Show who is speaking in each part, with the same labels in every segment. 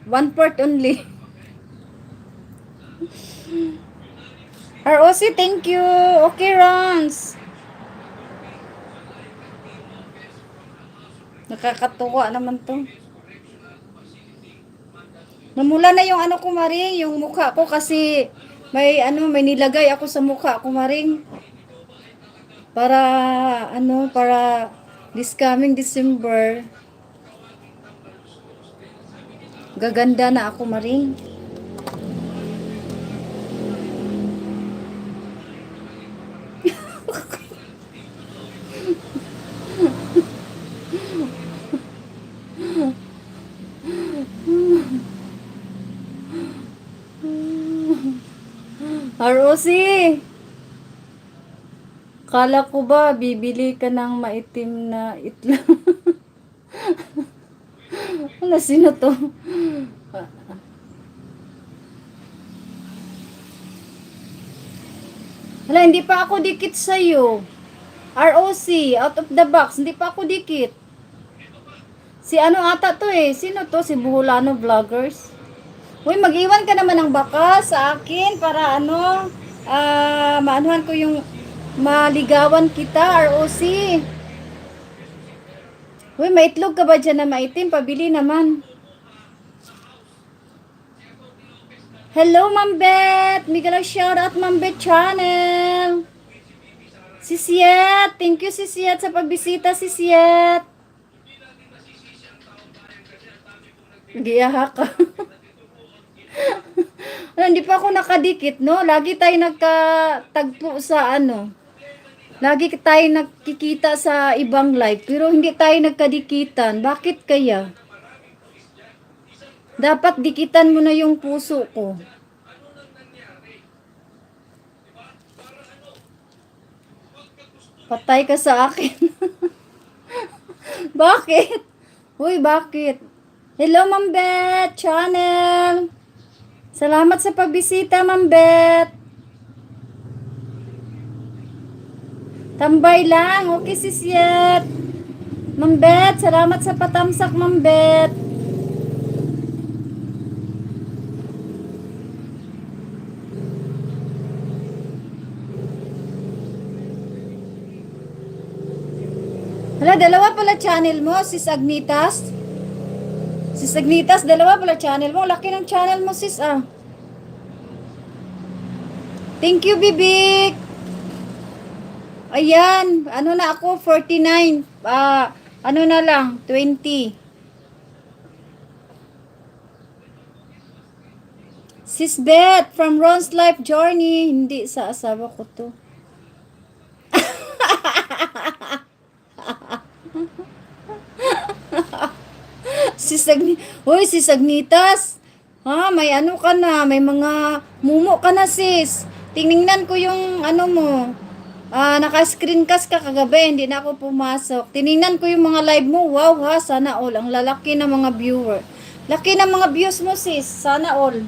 Speaker 1: 1/4 only. ROC, thank you. Okay, Rons. Nakakatuwa naman to. Namula na yung ano ko, Maring, yung mukha ko kasi may nilagay ako sa mukha ko, Maring. Para para this coming December, gaganda na ako, Maring. ROC, kala ko ba bibili ka ng maitim na itlog? Ano, sino to? Hala, hindi pa ako dikit sa'yo. ROC, out of the box, hindi pa ako dikit. Si ano ata to eh? Sino to? Si Buholano Vloggers? Uy, mag-iwan ka naman ng baka sa akin para maanuhan ko yung maligawan kita, ROC. Uy, maitlog ka ba dyan na maitim? Pabili naman. Hello, Ma'am Bet! Miguel, shoutout, Ma'am Bet Channel! Sisiet! Thank you, Sisiet, sa pagbisita, Sisiet! Giyaha ka. Hindi pa ako nakadikit, no? Lagi tayo nagkatagpo sa Lagi tayo nakikita sa ibang live, pero hindi tayo nagkadikitan. Bakit kaya? Dapat dikitan mo na yung puso ko. Patay ka sa akin. Bakit? Uy, bakit? Hello, Ma'am Bet Channel. Salamat sa pagbisita, Ma'am Bet. Tambay lang. Okay, Sisyet. Ma'am Bet, salamat sa patamsak, Ma'am Bet. Hala, dalawa pala channel mo, Sis Agnitas. Sis Agnitas, dalawa pala channel mo. Laki ng channel mo, sis, ah. Thank you, Bibik. Ayan, ano na ako, 49. Ano na lang, 20. Sis Beth, from Ron's Life Journey. Hindi, sa asawa ko to. Sis Agnitas. Ha, may ano ka na, may mga mumo ka na, sis. Tiningnan ko yung mo. Naka-screencast ka kagabi, hindi na ako pumasok. Tiningnan ko yung mga live mo. Wow ha, sana all. Ang lalaki ng mga viewer. Laki ng mga views mo, sis. Sana all.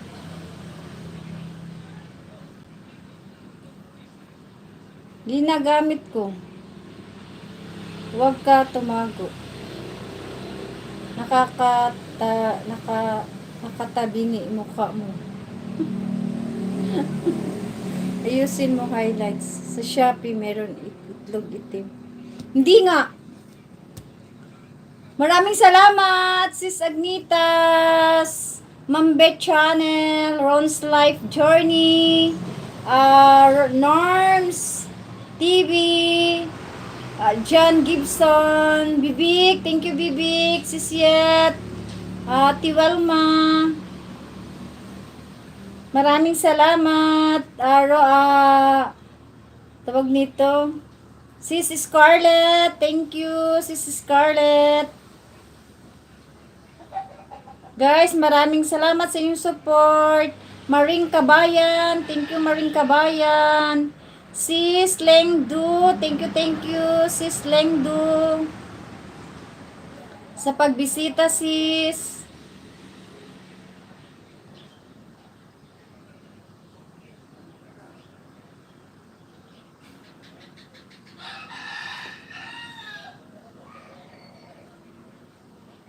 Speaker 1: Ginagamit ko. Huwag ka tumago. Nakatabingi mukha mo. Ayusin mo highlights. Sa Shopee meron itlog itim. Hindi nga. Maraming salamat, Sis Agnitas, Ma'am Bet Channel, Ron's Life Journey, Norms TV, John Gibson, Bibik, thank you Bibik, Sisyet, Tiwalma. Maraming salamat. Tawag nito. Sis Scarlett, thank you, Sis Scarlett. Guys, maraming salamat sa inyong support. Maring Kabayan, thank you Maring Kabayan. Sis Lengdu, thank you, Sis Lengdu. Sa pagbisita, sis.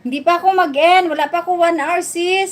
Speaker 1: Hindi pa ako mag-end. Wala pa ako 1 hour, sis.